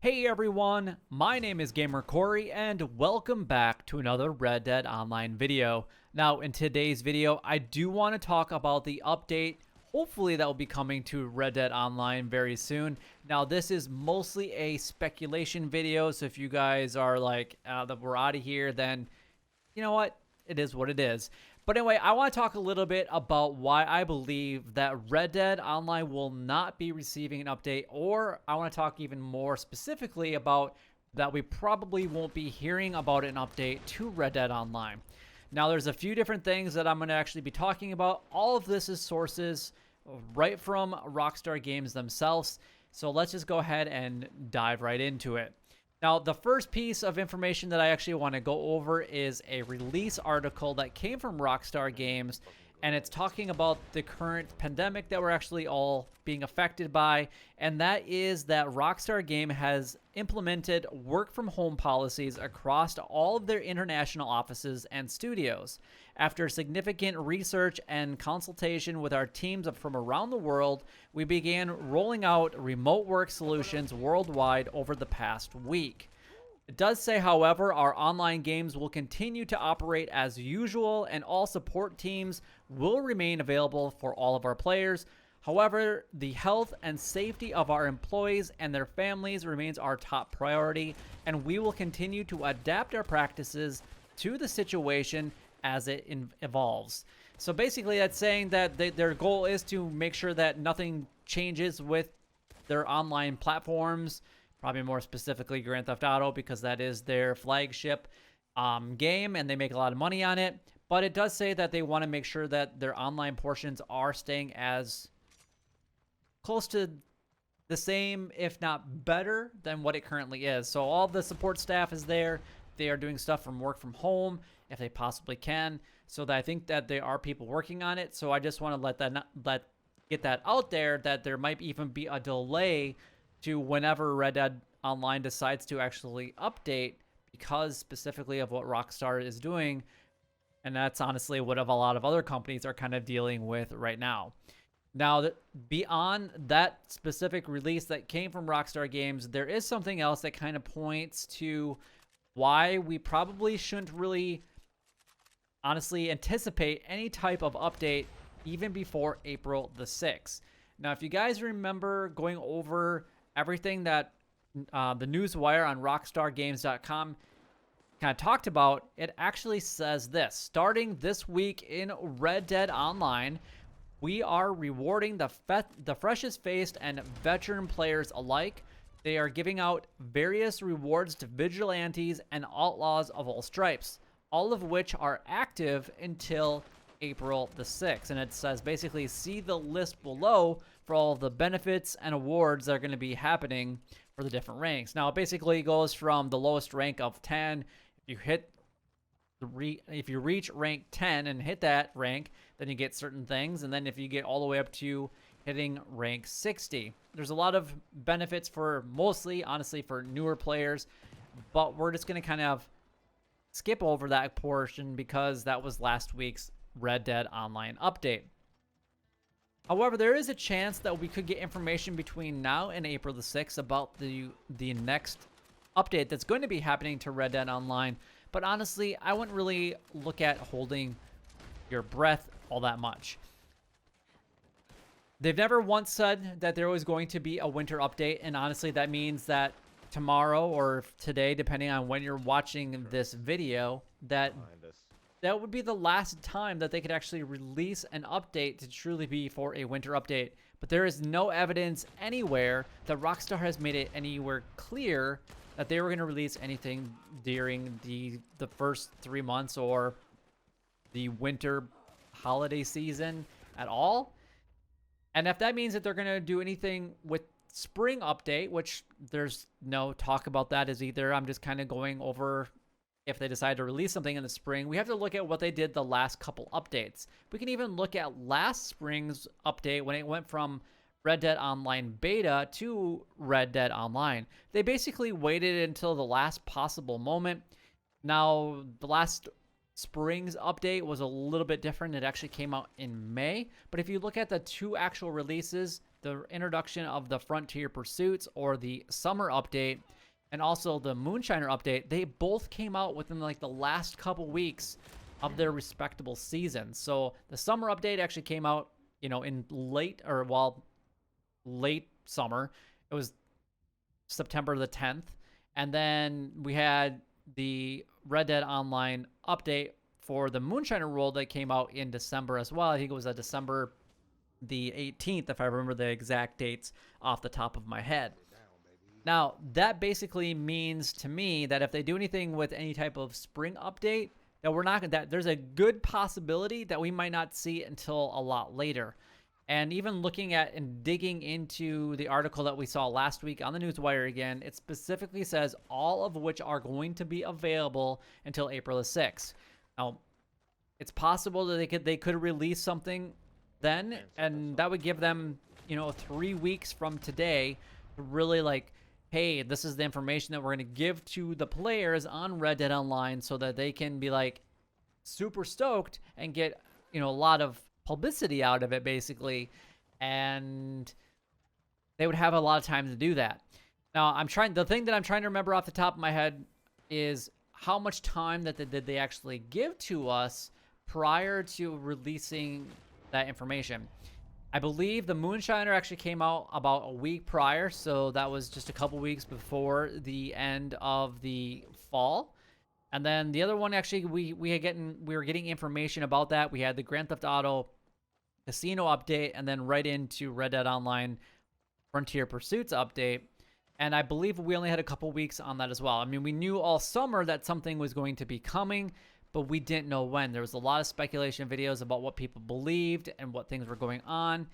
Hey everyone, my name is Gamer Corey and welcome back to another Red Dead Online video. Now in today's video, I do want to talk about the update, hopefully that will be coming to Red Dead Online very soon. Now this is mostly a speculation video, so if you guys are like, we're out of here, then you know what? It is what it is. But anyway, I want to talk a little bit about why I believe that Red Dead Online will not be receiving an update, or I want to talk even more specifically about that we probably won't be hearing about an update to Red Dead Online. Now, there's a few different things that I'm going to actually be talking about. All of this is sources right from Rockstar Games themselves. So let's just go ahead and dive right into it. Now, the first piece of information that I actually want to go over is a release article that came from Rockstar Games, and it's talking about the current pandemic that we're actually all being affected by, and that is that Rockstar Game has implemented work-from-home policies across all of their international offices and studios. After significant research and consultation with our teams from around the world, we began rolling out remote work solutions worldwide over the past week. It does say, however, our online games will continue to operate as usual and all support teams will remain available for all of our players. However, the health and safety of our employees and their families remains our top priority, and we will continue to adapt our practices to the situation as it evolves. So basically that's saying that their goal is to make sure that nothing changes with their online platforms, probably more specifically Grand Theft Auto, because that is their flagship game and they make a lot of money on it. But it does say that they want to make sure that their online portions are staying as close to the same, if not better, than what it currently is. So all the support staff is there. They are doing stuff from work from home if they possibly can. So that I think that there are people working on it. So I just want to get that out there, that there might even be a delay to whenever Red Dead Online decides to actually update, because specifically of what Rockstar is doing. And that's honestly what a lot of other companies are kind of dealing with right now. Now, beyond that specific release that came from Rockstar Games, there is something else that kind of points to why we probably shouldn't really honestly anticipate any type of update even before April the 6th. Now, if you guys remember going over everything that the newswire on rockstargames.com kind of talked about, it actually says this: starting this week in Red Dead Online, we are rewarding the freshest faced and veteran players alike. They are giving out various rewards to vigilantes and outlaws of all stripes, all of which are active until April the 6th. And it says basically see the list below for all of the benefits and awards that are going to be happening for the different ranks. Now, it basically goes from the lowest rank of 10. If you reach rank 10 and hit that rank, then you get certain things. And then if you get all the way up to hitting rank 60, there's a lot of benefits for mostly, honestly, for newer players. But we're just going to kind of skip over that portion because that was last week's Red Dead Online update. However, there is a chance that we could get information between now and April the 6th about the next update that's going to be happening to Red Dead Online. But honestly, I wouldn't really look at holding your breath all that much. They've never once said that there was going to be a winter update, and honestly, that means that tomorrow or today, depending on when you're watching this video, that would be the last time that they could actually release an update to truly be for a winter update. But there is no evidence anywhere that Rockstar has made it anywhere clear that they were going to release anything during the first 3 months or the winter holiday season at all. And if that means that they're going to do anything with spring update, which there's no talk about that as either, I'm just kind of going over if they decide to release something in the spring. We have to look at what they did the last couple updates. We can even look at last spring's update when it went from Red Dead Online Beta to Red Dead Online. They basically waited until the last possible moment. Now, the last spring's update was a little bit different. It actually came out in May. But if you look at the two actual releases, the introduction of the Frontier Pursuits or the summer update, and also the Moonshiner update, they both came out within like the last couple weeks of their respectable seasons. So the summer update actually came out, you know, in late summer. It was September the 10th. And then we had the Red Dead Online update for the Moonshiner world that came out in December as well. I think it was December the 18th, if I remember the exact dates off the top of my head. Now, that basically means to me that if they do anything with any type of spring update, that there's a good possibility that we might not see it until a lot later. And even looking at and digging into the article that we saw last week on the Newswire again, it specifically says all of which are going to be available until April the 6th. Now, it's possible that they could release something then, and that would give them, you know, 3 weeks from today to really like, hey, this is the information that we're going to give to the players on Red Dead Online so that they can be like super stoked and get, you know, a lot of publicity out of it basically, and they would have a lot of time to do that. Now, the thing that I'm trying to remember off the top of my head is how much time that did they actually give to us prior to releasing that information. I believe the Moonshiner actually came out about a week prior, so that was just a couple weeks before the end of the fall. And then the other one, actually, we were getting information about that. We had the Grand Theft Auto Casino update, and then right into Red Dead Online Frontier Pursuits update. And I believe we only had a couple weeks on that as well. I mean, we knew all summer that something was going to be coming, but we didn't know when. There was a lot of speculation videos about what people believed and what things were going on.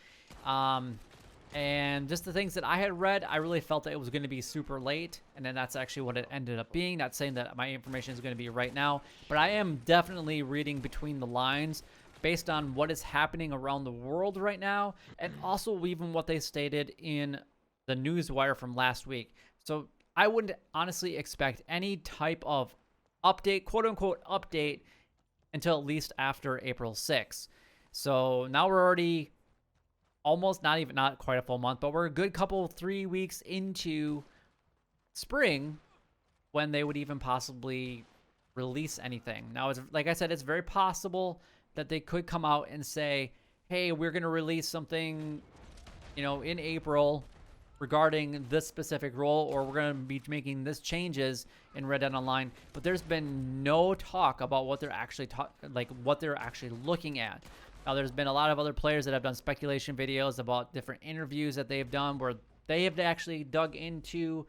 And just the things that I had read, I really felt that it was going to be super late. And then that's actually what it ended up being. Not saying that my information is going to be right now, but I am definitely reading between the lines based on what is happening around the world right now. And also even what they stated in the Newswire from last week. So I wouldn't honestly expect any type of update, quote unquote update, until at least after April 6th. So now we're already almost not quite a full month, but we're a good 3 weeks into spring when they would even possibly release anything. Now, it's, like I said, it's very possible that they could come out and say, hey, we're going to release something, you know, in April regarding this specific role, or we're going to be making this changes in Red Dead Online. But there's been no talk about what they're actually what they're actually looking at. Now, there's been a lot of other players that have done speculation videos about different interviews that they've done where they have actually dug into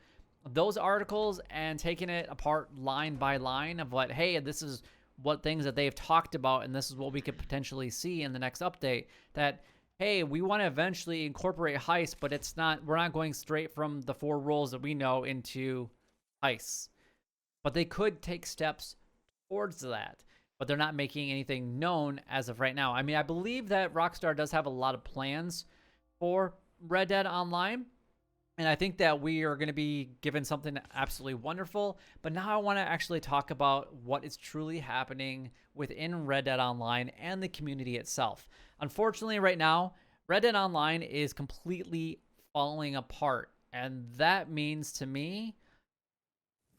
those articles and taken it apart line by line of what, hey, this is what things that they've talked about, and this is what we could potentially see in the next update. That, hey, we want to eventually incorporate heist, but we're not going straight from the 4 roles that we know into heists. But they could take steps towards that, but they're not making anything known as of right now. I mean, I believe that Rockstar does have a lot of plans for Red Dead Online, and I think that we are going to be given something absolutely wonderful. But now I want to actually talk about what is truly happening within Red Dead Online and the community itself. Unfortunately, right now, Red Dead Online is completely falling apart. And that means to me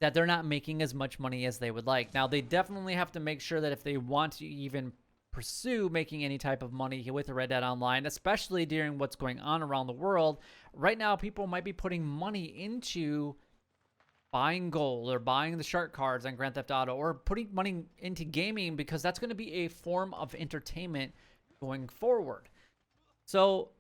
that they're not making as much money as they would like. Now, they definitely have to make sure that if they want to even pursue making any type of money with Red Dead Online, especially during what's going on around the world, right now people might be putting money into buying gold or buying the shark cards on Grand Theft Auto, or putting money into gaming, because that's going to be a form of entertainment going forward. So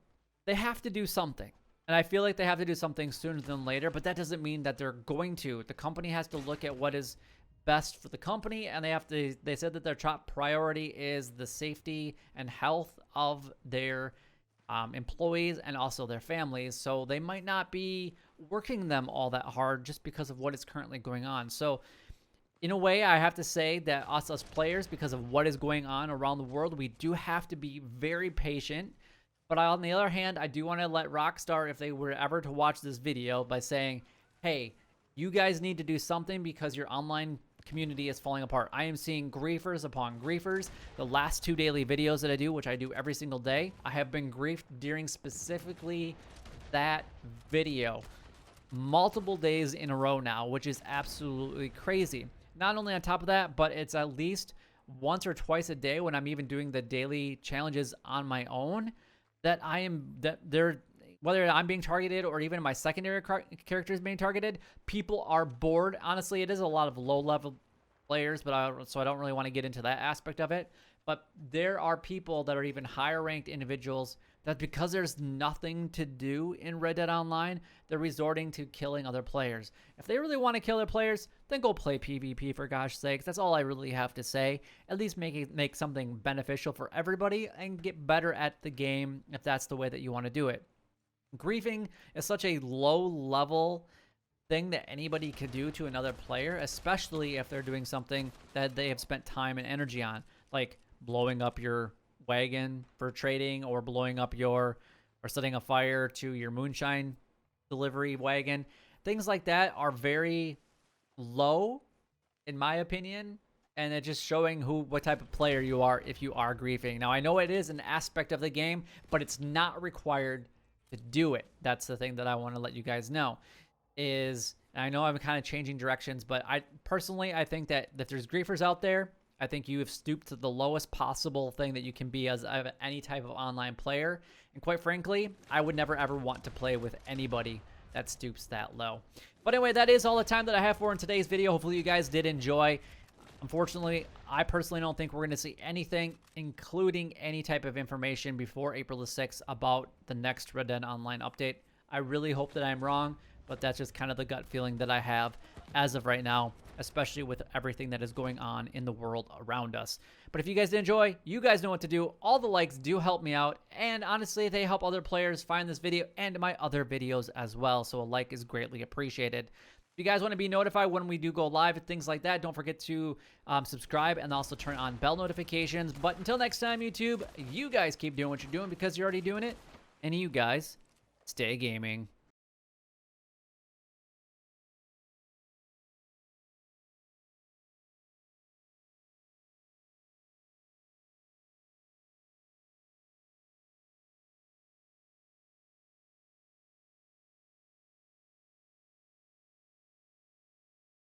they have to do something. And I feel like they have to do something sooner than later, but that doesn't mean that they're going to. The company has to look at what is best for the company, and they said that their top priority is the safety and health of their employees and also their families. So they might not be working them all that hard just because of what is currently going on. So in a way, I have to say that us as players, because of what is going on around the world, we do have to be very patient. But on the other hand, I do want to let Rockstar, if they were ever to watch this video, by saying, hey, you guys need to do something because your online community is falling apart. I am seeing griefers upon griefers. The last 2 daily videos that I do, which I do every single day, I have been griefed during specifically that video. multiple days in a row now, which is absolutely crazy. Not only on top of that, but it's at least once or twice a day when I'm even doing the daily challenges on my own that they're, whether I'm being targeted or even my secondary characters being targeted, people are bored. Honestly, it is a lot of low level players, but so I don't really want to get into that aspect of it. But there are people that are even higher ranked individuals that, because there's nothing to do in Red Dead Online, they're resorting to killing other players. If they really want to kill their players, then go play PvP, for gosh sakes. That's all I really have to say. At least make something beneficial for everybody and get better at the game if that's the way that you want to do it. Griefing is such a low level thing that anybody could do to another player, especially if they're doing something that they have spent time and energy on, like blowing up your wagon for trading, or blowing up or setting a fire to your moonshine delivery wagon. Things like that are very low, in my opinion, and it's just showing what type of player you are if you are griefing. Now, I know it is an aspect of the game, but it's not required to do it. That's the thing that I want to let you guys know. And I know I'm kind of changing directions, but I think that if there's griefers out there, I think you have stooped to the lowest possible thing that you can be as any type of online player. And quite frankly, I would never ever want to play with anybody that stoops that low. But anyway, that is all the time that I have for in today's video. Hopefully you guys did enjoy. Unfortunately, I personally don't think we're going to see anything, including any type of information, before April the 6th about the next Red Dead Online update. I really hope that I'm wrong, but that's just kind of the gut feeling that I have as of right now, especially with everything that is going on in the world around us. But if you guys did enjoy, you guys know what to do. All the likes do help me out, and honestly, they help other players find this video and my other videos as well, so a like is greatly appreciated. If you guys want to be notified when we do go live and things like that, don't forget to subscribe and also turn on bell notifications. But until next time, YouTube, you guys keep doing what you're doing because you're already doing it, and you guys stay gaming.